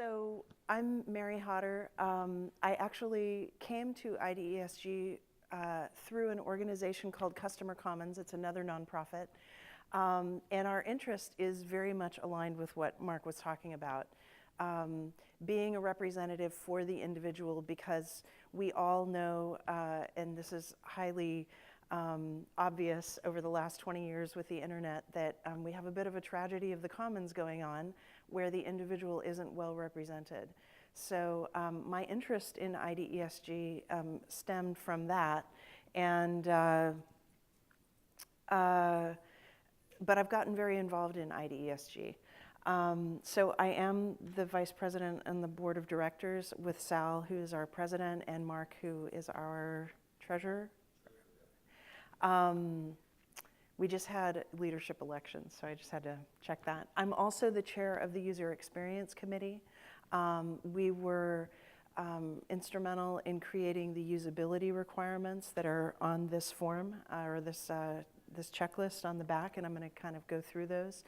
So I'm Mary Hodder. I actually came to IDESG through an organization called Customer Commons. It's another nonprofit. And our interest is very much aligned with what Mark was talking about. Being a representative for the individual, because we all know, and this is highly obvious over the last 20 years with the internet, that we have a bit of a tragedy of the commons going on where the individual isn't well represented. So my interest in IDESG stemmed from that, and but I've gotten very involved in IDESG. So I am the vice president and the board of directors with Sal, who is our president, and Mark, who is our treasurer. We just had leadership elections, so I just had to check that. I'm also the chair of the User Experience Committee. We were instrumental in creating the usability requirements that are on this form, or this checklist on the back, and I'm going to kind of go through those.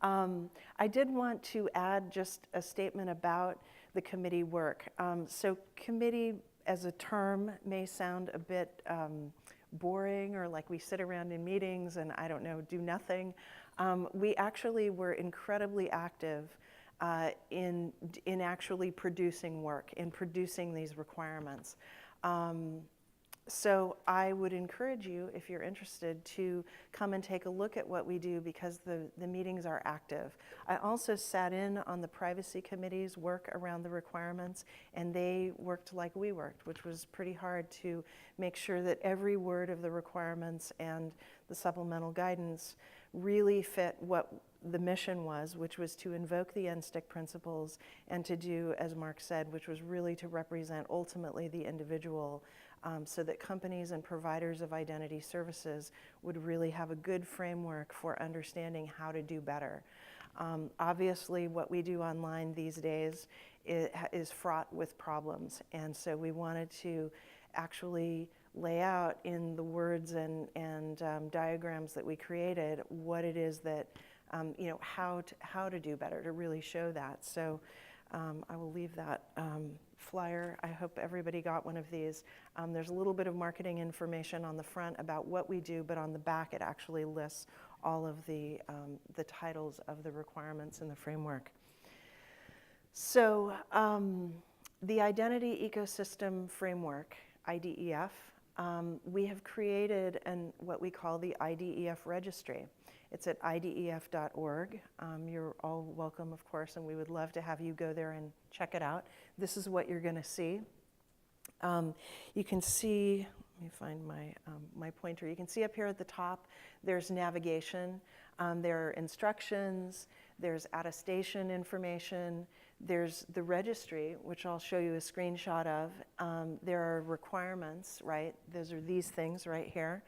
I did want to add just a statement about the committee work. So committee as a term may sound a bit boring, or like we sit around in meetings and, I don't know, do nothing. We actually were incredibly active in actually producing work, in producing these requirements. So I would encourage you, if you're interested, to come and take a look at what we do, because the meetings are active. I also sat in on the privacy committee's work around the requirements, and they worked like we worked, which was pretty hard to make sure that every word of the requirements and the supplemental guidance really fit what the mission was, which was to invoke the NSTIC principles and to do, as Mark said, which was really to represent ultimately the individual, so that companies and providers of identity services would really have a good framework for understanding how to do better. Obviously, what we do online these days is fraught with problems, and so we wanted to actually lay out in the words and diagrams that we created what it is that, you know, how to do better, to really show that. So I will leave that flyer. I hope everybody got one of these. There's a little bit of marketing information on the front about what we do, but on the back it actually lists all of the titles of the requirements in the framework. So the Identity Ecosystem Framework, IDEF, we have created what we call the IDEF Registry. It's at idef.org. You're all welcome, of course, and we would love to have you go there and check it out. This is what you're going to see. You can see, let me find my pointer. You can see up here at the top, there's navigation. There are instructions. There's attestation information. There's the registry, which I'll show you a screenshot of. There are requirements, right? Those are these things right here.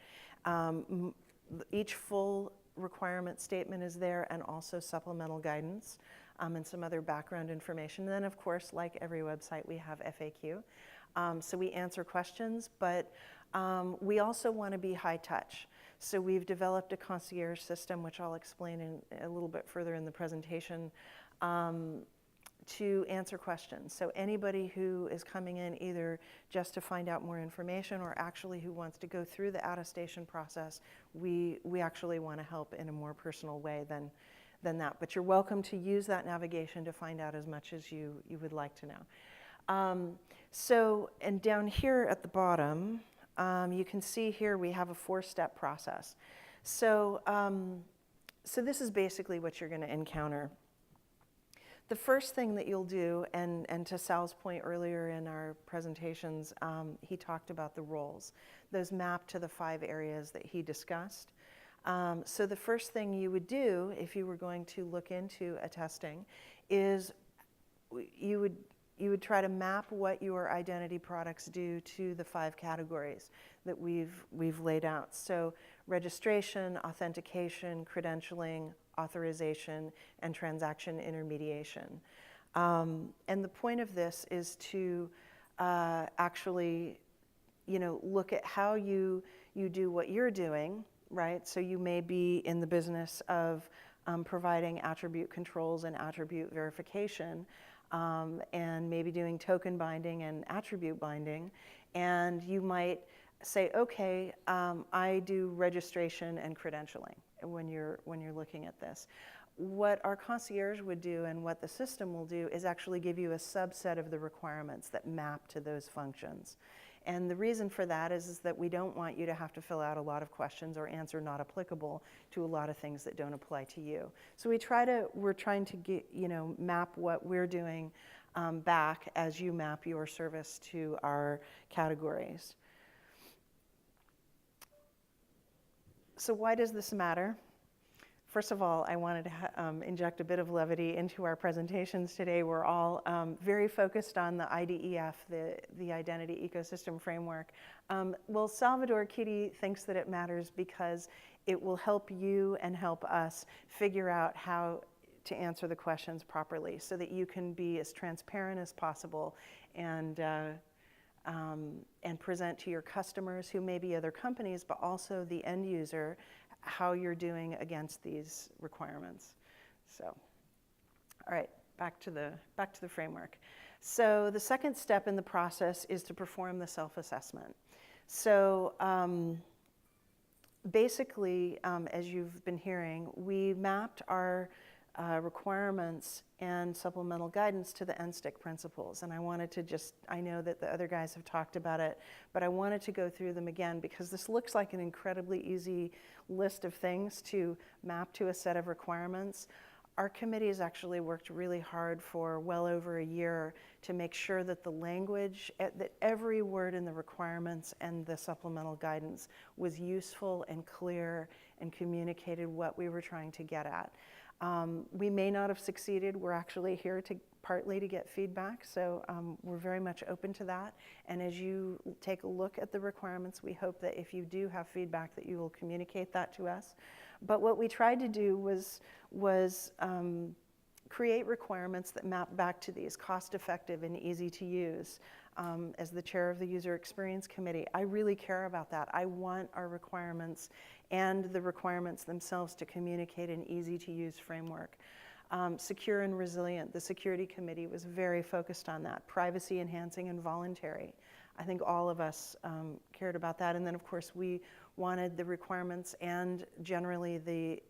Each full requirement statement is there, and also supplemental guidance and some other background information. And then, of course, like every website, we have FAQ. So we answer questions, but we also want to be high touch. So we've developed a concierge system, which I'll explain in a little bit further in the presentation, to answer questions. So anybody who is coming in either just to find out more information or actually who wants to go through the attestation process, we actually want to help in a more personal way than that. But you're welcome to use that navigation to find out as much as you would like to know. So, and down here at the bottom, you can see here we have a 4-step process. So, so this is basically what you're going to encounter. The first thing that you'll do, and to Sal's point earlier in our presentations, he talked about the roles. Those map to the 5 areas that he discussed. So the first thing you would do if you were going to look into attesting is you would try to map what your identity products do to the 5 categories that we've laid out. So registration, authentication, credentialing, authorization, and transaction intermediation. And the point of this is to actually, you know, look at how you do what you're doing, right? So you may be in the business of providing attribute controls and attribute verification. and maybe doing token binding and attribute binding. And you might say, okay, I do registration and credentialing when you're looking at this. What our concierge would do and what the system will do is actually give you a subset of the requirements that map to those functions. And the reason for that is that we don't want you to have to fill out a lot of questions or answer not applicable to a lot of things that don't apply to you. So we're trying to get, map what we're doing back as you map your service to our categories. So why does this matter? First of all, I wanted to inject a bit of levity into our presentations today. We're all very focused on the IDEF, the Identity Ecosystem Framework. Well, Salvador Kitty thinks that it matters because it will help you and help us figure out how to answer the questions properly so that you can be as transparent as possible and present to your customers, who may be other companies, but also the end user, how you're doing against these requirements. So, all right, back to the framework. So the second step in the process is to perform the self-assessment. So basically, as you've been hearing, we mapped our requirements and supplemental guidance to the NSTIC principles. And I wanted to I know that the other guys have talked about it, but I wanted to go through them again because this looks like an incredibly easy list of things to map to a set of requirements. Our committee has actually worked really hard for well over a year to make sure that the language, that every word in the requirements and the supplemental guidance was useful and clear and communicated what we were trying to get at. We may not have succeeded. We're actually here partly to get feedback, so we're very much open to that. And as you take a look at the requirements, we hope that if you do have feedback that you will communicate that to us. But what we tried to do was create requirements that map back to these, cost-effective and easy to use. As the chair of the User Experience Committee, I really care about that. I want our requirements and the requirements themselves to communicate an easy-to-use framework. Secure and resilient, the Security Committee was very focused on that. Privacy enhancing and voluntary. I think all of us cared about that. And then, of course, we wanted the requirements and generally the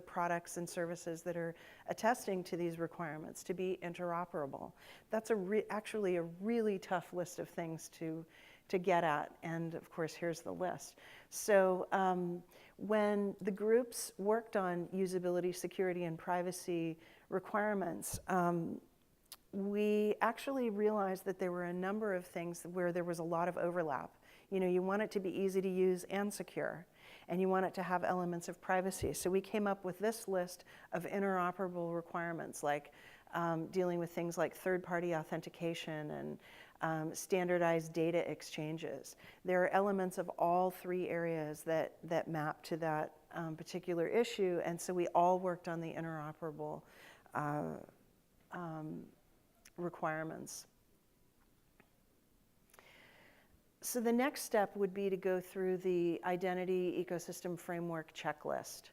products and services that are attesting to these requirements to be interoperable. That's actually a really tough list of things to get at. And of course, here's the list. So when the groups worked on usability, security, and privacy requirements, we actually realized that there were a number of things where there was a lot of overlap. You want it to be easy to use and secure, and you want it to have elements of privacy. So we came up with this list of interoperable requirements, like dealing with things like third-party authentication and standardized data exchanges. There are elements of all three areas that map to that particular issue, and so we all worked on the interoperable requirements. So the next step would be to go through the Identity Ecosystem Framework checklist.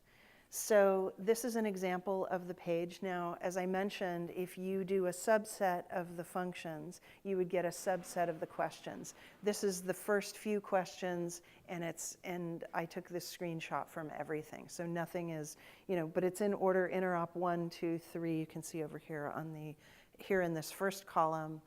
So this is an example of the page. Now, as I mentioned, if you do a subset of the functions, you would get a subset of the questions. This is the first few questions, and I took this screenshot from everything. So nothing is, but it's in order interop 1, 2, 3. You can see over here here in this first column.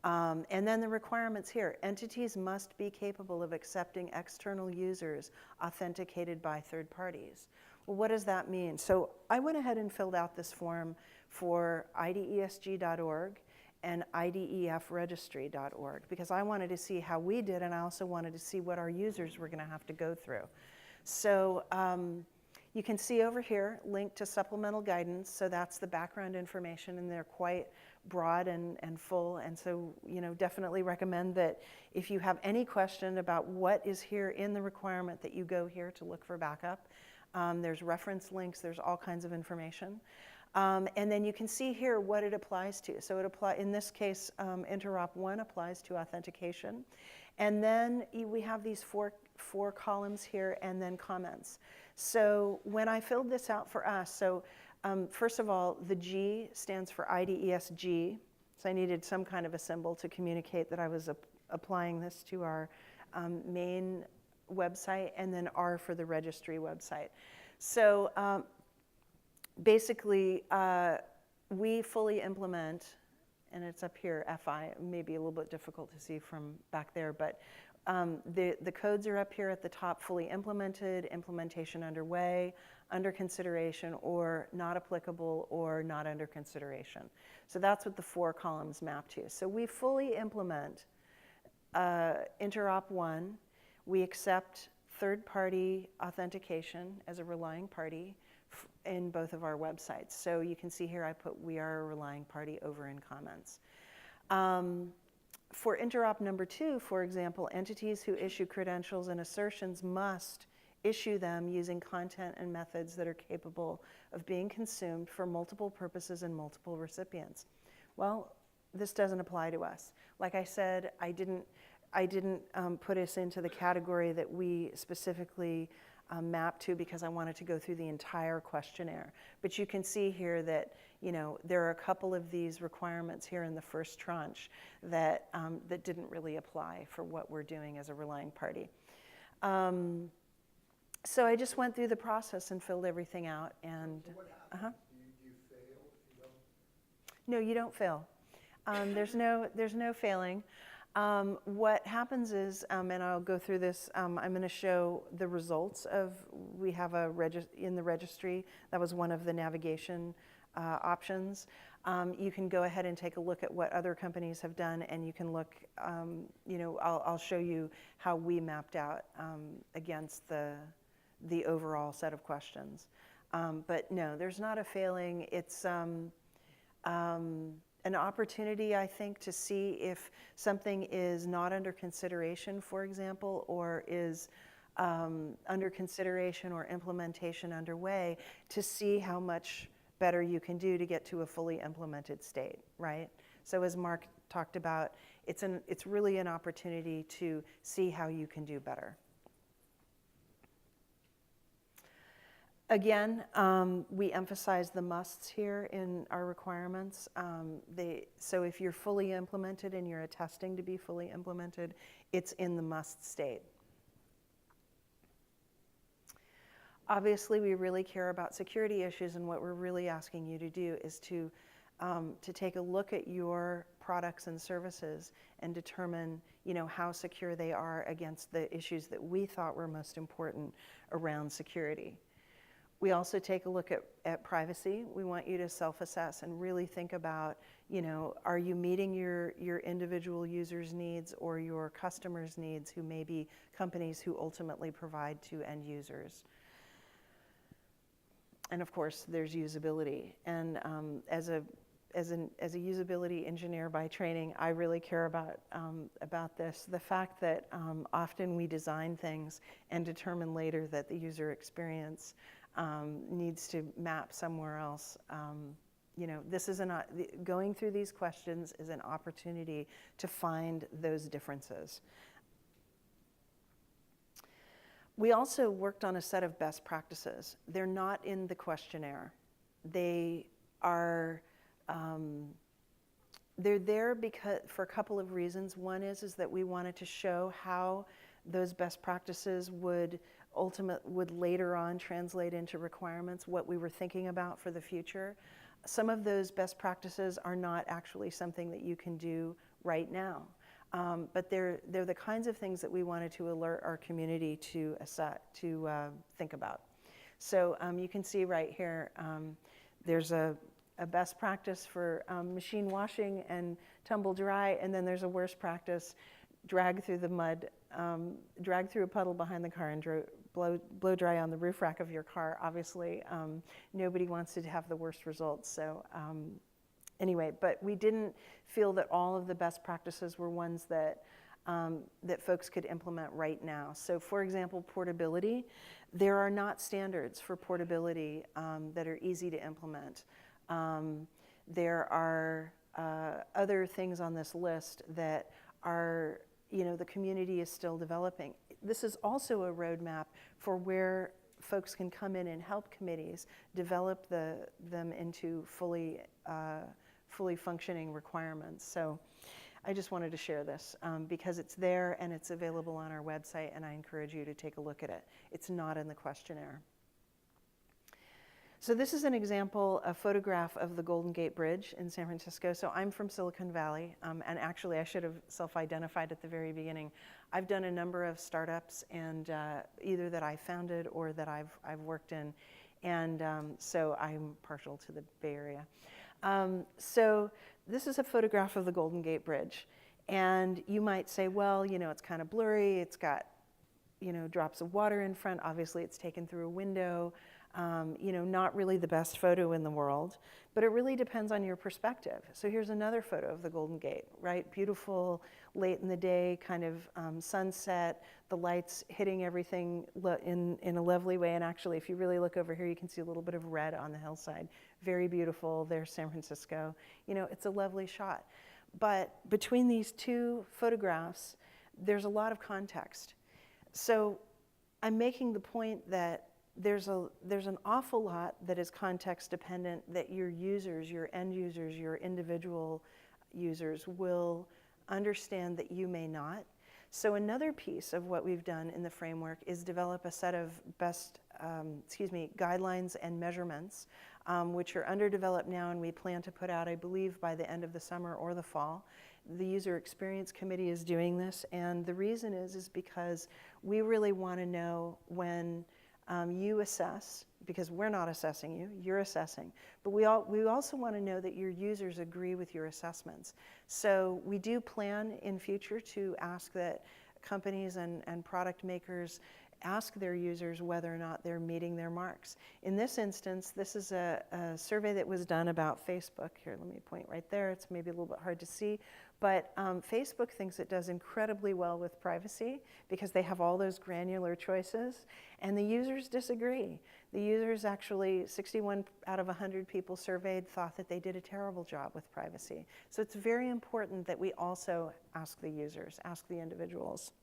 And then the requirements here. Entities must be capable of accepting external users authenticated by third parties. Well, what does that mean? So I went ahead and filled out this form for IDESG.org and IDEFregistry.org because I wanted to see how we did, and I also wanted to see what our users were going to have to go through. So you can see over here, linked to supplemental guidance. So that's the background information, and they're quite broad and full. And so, definitely recommend that if you have any question about what is here in the requirement, that you go here to look for backup. There's reference links, there's all kinds of information. And then you can see here what it applies to. So in this case, Interop 1 applies to authentication. And then we have these four columns here and then comments. So when I filled this out for us, first of all, the G stands for IDESG. So I needed some kind of a symbol to communicate that I was applying this to our main website, and then R for the registry website. So basically, we fully implement, and it's up here, FI, maybe a little bit difficult to see from back there, but the codes are up here at the top, fully implemented, implementation underway, under consideration, or not applicable, or not under consideration. So that's what the 4 columns map to. So we fully implement Interop 1. We accept third-party authentication as a relying party in both of our websites. So you can see here I put "we are a relying party" over in comments. For Interop number 2, for example, entities who issue credentials and assertions must issue them using content and methods that are capable of being consumed for multiple purposes and multiple recipients. Well, this doesn't apply to us. Like I said, I didn't put us into the category that we specifically map to because I wanted to go through the entire questionnaire. But you can see here that, you know, there are a couple of these requirements here in the first tranche that, that didn't really apply for what we're doing as a relying party. So I just went through the process and filled everything out. And so what happens? Do you fail if you don't? No, you don't fail. There's no failing. What happens is, and I'll go through this, I'm going to show the results of, we have in the registry, that was one of the navigation options. You can go ahead and take a look at what other companies have done, and you can look, you know, I'll show you how we mapped out against the overall set of questions. But no, there's not a failing. It's an opportunity, I think, to see if something is not under consideration, for example, or is under consideration or implementation underway, to see how much better you can do to get to a fully implemented state, right? So as Mark talked about, it's really an opportunity to see how you can do better. Again, we emphasize the musts here in our requirements. So if you're fully implemented and you're attesting to be fully implemented, it's in the must state. Obviously, we really care about security issues, and what we're really asking you to do is to take a look at your products and services and determine, you know, how secure they are against the issues that we thought were most important around security. We also take a look at privacy. We want you to self-assess and really think about, you know, are you meeting your individual users' needs or your customers' needs, who may be companies who ultimately provide to end users. And of course, there's usability. And as a usability engineer by training, I really care about this. The fact that often we design things and determine later that the user experience needs to map somewhere else. You know, this is going through these questions is an opportunity to find those differences. We also worked on a set of best practices. They're not in the questionnaire. They are, they're there because, for a couple of reasons. One is that we wanted to show how those best practices would later on translate into requirements, what we were thinking about for the future. Some of those best practices are not actually something that you can do right now. But they're the kinds of things that we wanted to alert our community to think about. So you can see right here, there's a best practice for machine washing and tumble dry, and then there's a worst practice, drag through the mud, drag through a puddle behind the car and blow dry on the roof rack of your car. Obviously, nobody wants to have the worst results. So anyway, but we didn't feel that all of the best practices were ones that that folks could implement right now. So for example, portability, there are not standards for portability that are easy to implement. There are other things on this list that are, you know, the community is still developing. This is also a roadmap for where folks can come in and help committees develop them into fully fully functioning requirements. So I just wanted to share this because it's there and it's available on our website, and I encourage you to take a look at it. It's not in the questionnaire. So this is an example, a photograph of the Golden Gate Bridge in San Francisco. So I'm from Silicon Valley, and actually I should have self-identified at the very beginning. I've done a number of startups, and either that I founded or that I've worked in, and so I'm partial to the Bay Area. So this is a photograph of the Golden Gate Bridge, and you might say, well, you know, it's kind of blurry. It's got, you know, drops of water in front. Obviously, it's taken through a window. You know, not really the best photo in the world, but it really depends on your perspective. So here's another photo of the Golden Gate, right? Beautiful, late in the day, kind of sunset, the lights hitting everything in a lovely way. And actually, if you really look over here, you can see a little bit of red on the hillside. Very beautiful. There's San Francisco. You know, it's a lovely shot. But between these two photographs, there's a lot of context. So I'm making the point that there's an awful lot that is context dependent that your users, your end users, your individual users will understand that you may not. So another piece of what we've done in the framework is develop a set of guidelines and measurements, which are underdeveloped now, and we plan to put out, I believe, by the end of the summer or the fall. The User Experience Committee is doing this, and the reason is because we really want to know when you assess, because we're not assessing you, you're assessing. But we also want to know that your users agree with your assessments. So we do plan in future to ask that companies and product makers ask their users whether or not they're meeting their marks. In this instance, this is a survey that was done about Facebook. Here, let me point right there. It's maybe a little bit hard to see. But Facebook thinks it does incredibly well with privacy because they have all those granular choices, and the users disagree. The users actually, 61 out of 100 people surveyed thought that they did a terrible job with privacy. So it's very important that we also ask the users, ask the individuals.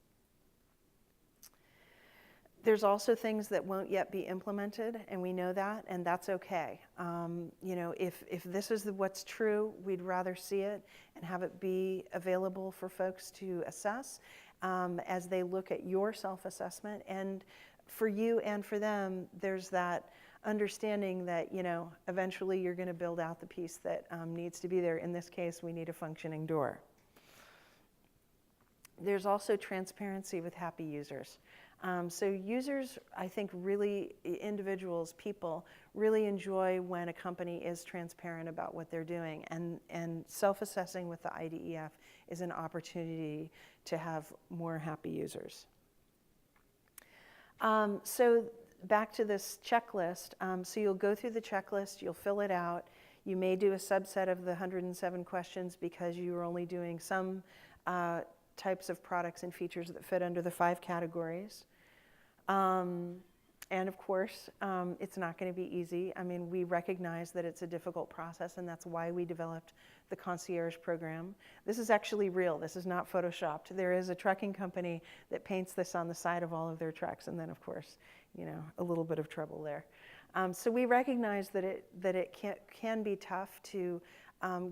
There's also things that won't yet be implemented, and we know that, and that's okay. You know, if this is what's true, we'd rather see it and have it be available for folks to assess as they look at your self-assessment. And for you and for them, there's that understanding that, you know, eventually you're going to build out the piece that needs to be there. In this case, we need a functioning door. There's also transparency with happy users. So users, I think really, individuals, people, really enjoy when a company is transparent about what they're doing. And self-assessing with the IDEF is an opportunity to have more happy users. So back to this checklist. So you'll go through the checklist, you'll fill it out. You may do a subset of the 107 questions because you're only doing some types of products and features that fit under the 5 categories. And of course, it's not going to be easy. I mean, we recognize that it's a difficult process, and that's why we developed the Concierge Program. This is actually real. This is not photoshopped. There is a trucking company that paints this on the side of all of their trucks, and then, of course, you know, a little bit of trouble there. So we recognize that it can be tough to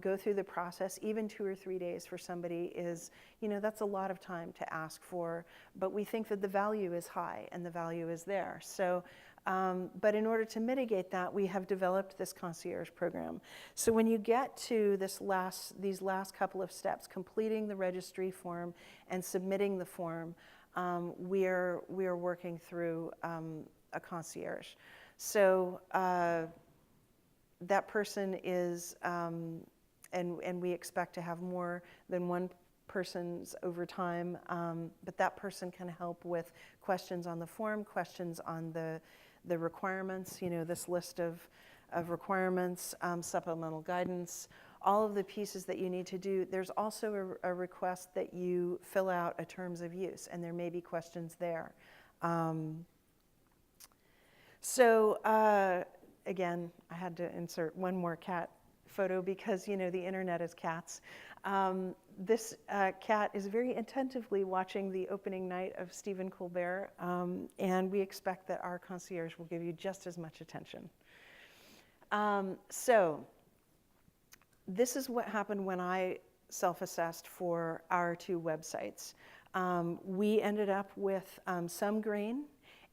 go through the process. Even 2 or 3 days for somebody is, you know, that's a lot of time to ask for, but we think that the value is high and the value is there. So, but in order to mitigate that, we have developed this Concierge Program. So when you get to these last couple of steps, completing the registry form and submitting the form, we are working through a concierge. So that person is, and we expect to have more than one persons over time, but that person can help with questions on the form, questions on the requirements, you know, this list of requirements, supplemental guidance, all of the pieces that you need to do. There's also a request that you fill out a terms of use, and there may be questions there. Again, I had to insert one more cat photo because, you know, the internet is cats. This cat is very attentively watching the opening night of Stephen Colbert, and we expect that our concierge will give you just as much attention. So this is what happened when I self-assessed for our 2 websites. We ended up with some green,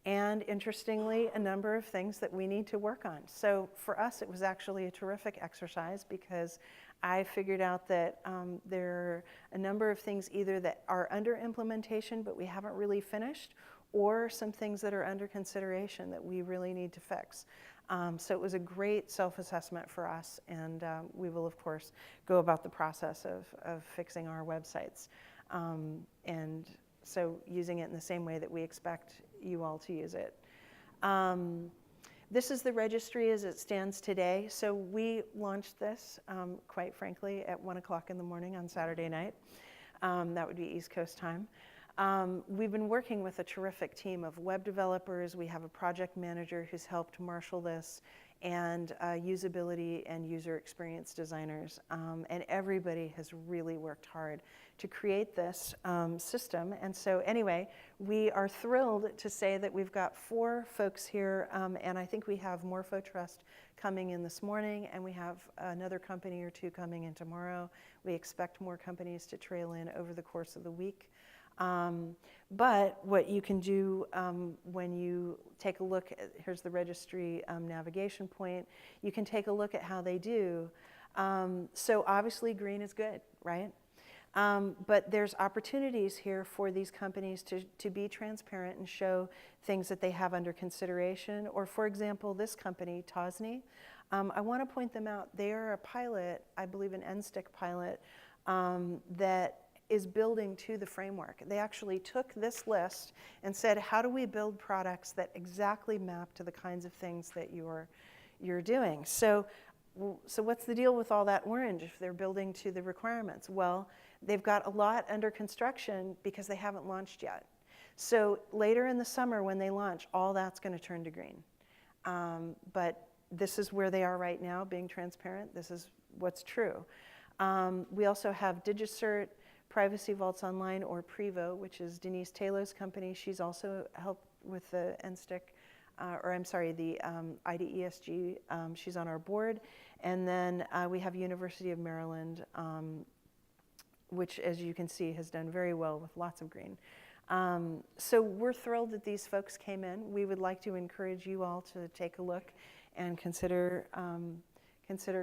and interestingly, a number of things that we need to work on. So for us, it was actually a terrific exercise because I figured out that there are a number of things either that are under implementation but we haven't really finished, or some things that are under consideration that we really need to fix. So it was a great self-assessment for us, and we will, of course, go about the process of fixing our websites. And so using it in the same way that we expect you all to use it. This is the registry as it stands today. So we launched this, quite frankly, at 1 o'clock in the morning on Saturday night. That would be East Coast time. We've been working with a terrific team of web developers. We have a project manager who's helped marshal this, and usability and user experience designers. And everybody has really worked hard to create this system. And so anyway, we are thrilled to say that we've got 4 folks here, and I think we have MorphoTrust coming in this morning, and we have another company or 2 coming in tomorrow. We expect more companies to trail in over the course of the week. But what you can do when you take a look at, here's the registry navigation point, you can take a look at how they do. So obviously green is good, right? But there's opportunities here for these companies to be transparent and show things that they have under consideration. Or for example, this company, Tosny, I want to point them out. They are a pilot, I believe an NSTIC pilot, that is building to the framework. They actually took this list and said, how do we build products that exactly map to the kinds of things that you're doing? So what's the deal with all that orange if they're building to the requirements? Well, they've got a lot under construction because they haven't launched yet. So later in the summer when they launch, all that's going to turn to green. But this is where they are right now, being transparent. This is what's true. We also have DigiCert, Privacy Vaults Online, or Prevo, which is Denise Taylor's company. She's also helped with the NSTIC, the IDESG. She's on our board. And then we have University of Maryland, which, as you can see, has done very well with lots of green. So we're thrilled that these folks came in. We would like to encourage you all to take a look and consider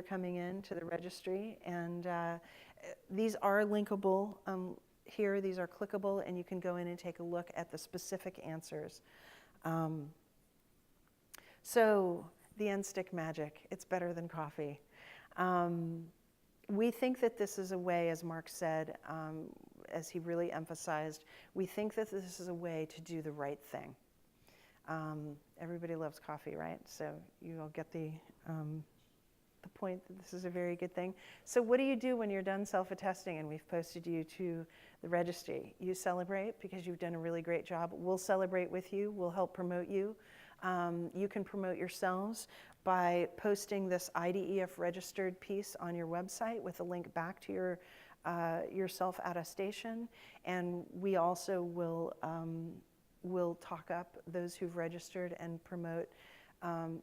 coming in to the registry. And these are linkable here. These are clickable, and you can go in and take a look at the specific answers. So the NSTIC magic, it's better than coffee. We think that this is a way, as Mark said, as he really emphasized, we think that this is a way to do the right thing. Everybody loves coffee, right? So you all get the point that this is a very good thing. So what do you do when you're done self-attesting and we've posted you to the registry? You celebrate because you've done a really great job. We'll celebrate with you. We'll help promote you. You can promote yourselves by posting this IDEF registered piece on your website with a link back to your self-attestation. And we also will talk up those who've registered and promote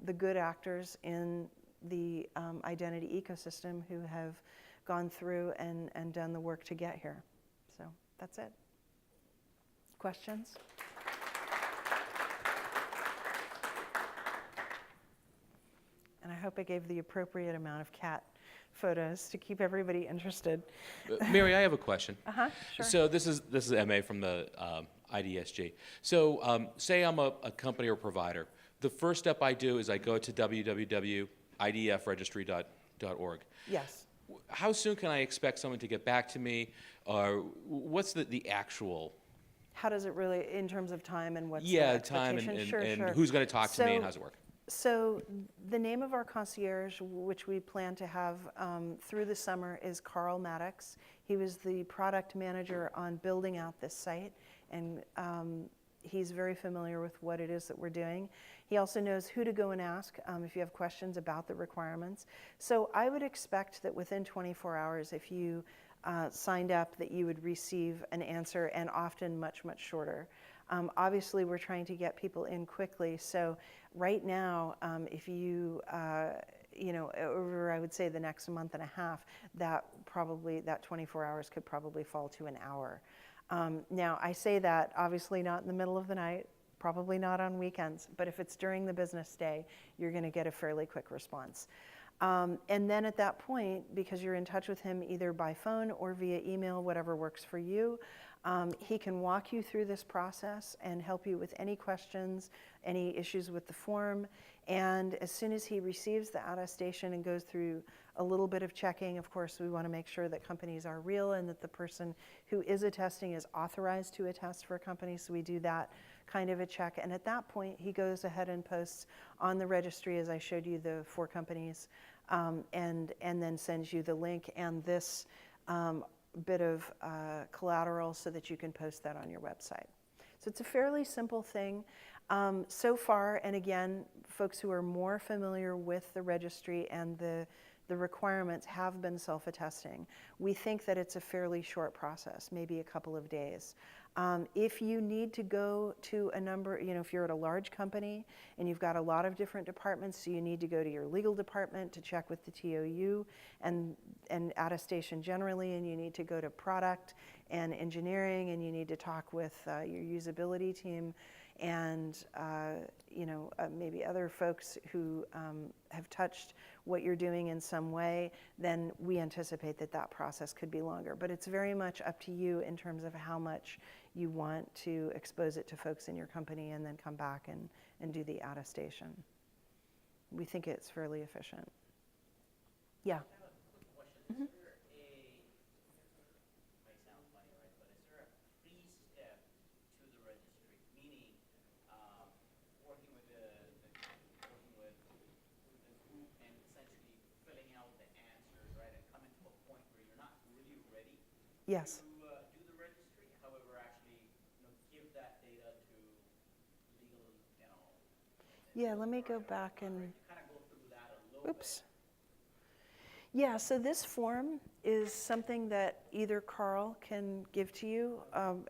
the good actors in the identity ecosystem who have gone through and done the work to get here. So that's it. Questions? And I hope I gave the appropriate amount of cat photos to keep everybody interested. Mary, I have a question. Sure. So this is MA from the IDESG. So say I'm a company or provider. The first step I do is I go to www.idefregistry.org. Yes. How soon can I expect someone to get back to me? Or what's the actual? How does it really, in terms of time and what's the time expectation? and Sure. who's going to talk to me and how's it work? So the name of our concierge, which we plan to have through the summer, is Carl Maddox. He was the product manager on building out this site, and he's very familiar with what it is that we're doing. He also knows who to go and ask if you have questions about the requirements. So I would expect that within 24 hours, if you signed up, that you would receive an answer, and often much, much shorter. Obviously, we're trying to get people in quickly. So right now, if you over, I would say, the next month and a half, that 24 hours could probably fall to an hour. Now, I say that obviously not in the middle of the night, probably not on weekends, but if it's during the business day, you're going to get a fairly quick response. And then at that point, because you're in touch with him either by phone or via email, whatever works for you, he can walk you through this process and help you with any questions, any issues with the form. And as soon as he receives the attestation and goes through a little bit of checking, of course, we want to make sure that companies are real and that the person who is attesting is authorized to attest for a company. So we do that kind of a check. And at that point, he goes ahead and posts on the registry, as I showed you, the 4 companies, and then sends you the link and this bit of collateral so that you can post that on your website. So it's a fairly simple thing. So far, and again, folks who are more familiar with the registry and the requirements have been self-attesting. We think that it's a fairly short process, maybe a couple of days. If you need to go to a number, if you're at a large company and you've got a lot of different departments, so you need to go to your legal department to check with the TOU and attestation generally, and you need to go to product and engineering, and you need to talk with your usability team, and maybe other folks who have touched what you're doing in some way, then we anticipate that that process could be longer. But it's very much up to you in terms of how much you want to expose it to folks in your company and then come back and do the attestation. We think it's fairly efficient. Yeah. I have a quick question. Is there might sound funny, right, but is there a pre-step to the registry? Meaning, working with the group and essentially filling out the answers, right, and coming to a point where you're not really ready Yes. to do the registry. However, actually, give that data to legal, Yeah, let me go back and. right, to kind of go through that a little Oops. Yeah, so this form is something that either Carl can give to you,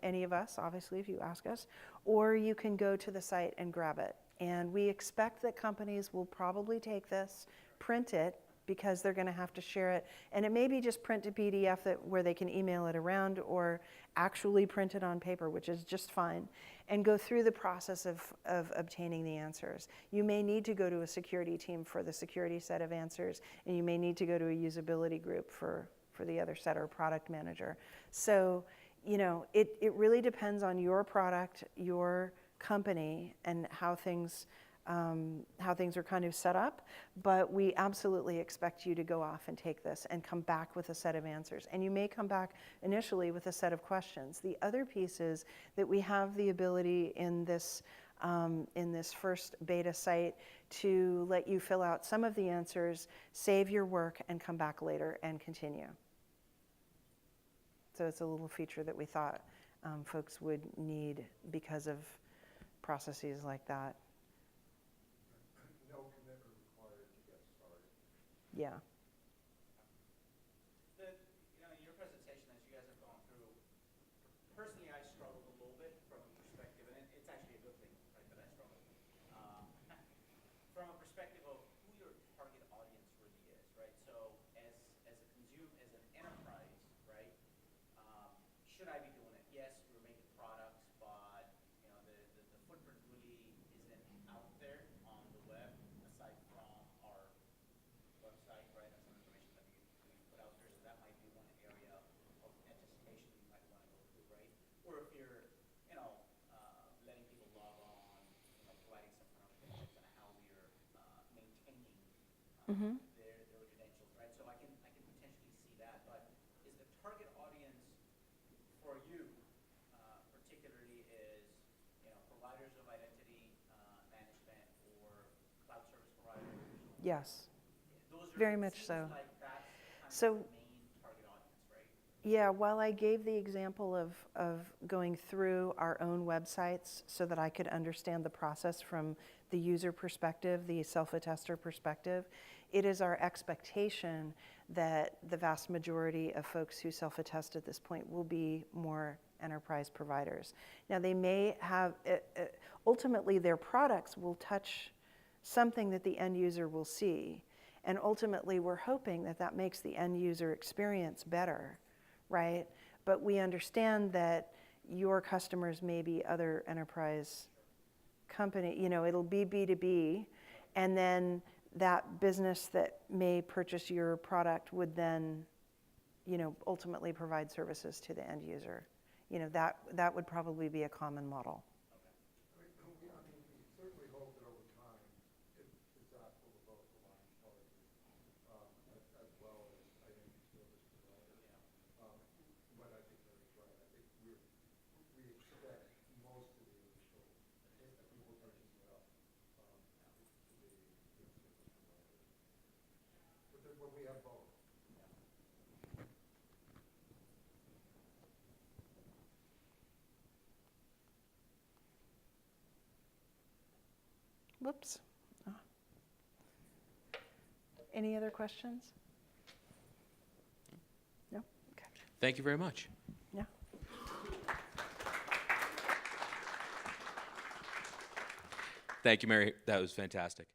any of us, obviously, if you ask us, or you can go to the site and grab it. And we expect that companies will probably take this, print it, because they're going to have to share it. And it may be just print to PDF where they can email it around, or actually print it on paper, which is just fine, and go through the process of obtaining the answers. You may need to go to a security team for the security set of answers, and you may need to go to a usability group for the other set, or product manager. So, it really depends on your product, your company, and how things are kind of set up, but we absolutely expect you to go off and take this and come back with a set of answers. And you may come back initially with a set of questions. The other piece is that we have the ability in this first beta site to let you fill out some of the answers, save your work, and come back later and continue. So it's a little feature that we thought folks would need because of processes like that. No commitment required to get started. Yeah. In your presentation, as you guys have gone through, personally, I struggled a little bit from a perspective, and it's actually a good thing, right, that I struggled. From a perspective of who your target audience really is, right? So as an enterprise, right, should I be doing it? Yes, we're making products, but the footprint really isn't out there on the web, aside from our website, right, and some information that we put out there. So that might be one area of attestation you might want to go through, right? Or if you're, letting people log on, providing some kind of tips on how we're maintaining their credentials, right? So I can potentially see that. But is the target audience for you, particularly, is providers of identity management or cloud service providers? Yes. Those are, Very it much seems so. like that's kind So- of the main target audience, right? Yeah, while I gave the example of going through our own websites so that I could understand the process from the user perspective, the self-attester perspective, it is our expectation that the vast majority of folks who self-attest at this point will be more enterprise providers. Now, they may have, ultimately their products will touch something that the end user will see. And ultimately, we're hoping that that makes the end user experience better, right? But we understand that your customers may be other enterprise company, you know, it'll be B2B, and then that business that may purchase your product would then, you know, ultimately provide services to the end user. You know, that would probably be a common model. I mean, we certainly hope that over time, it's applicable to both the line charges, as well as identity service provider. But I think Larry's right. I think we expect most of the initial people purchasing it up to be service providers. But we have both. Whoops. Oh. Any other questions? No? Okay. Thank you very much. Yeah. Thank you, Mary. That was fantastic.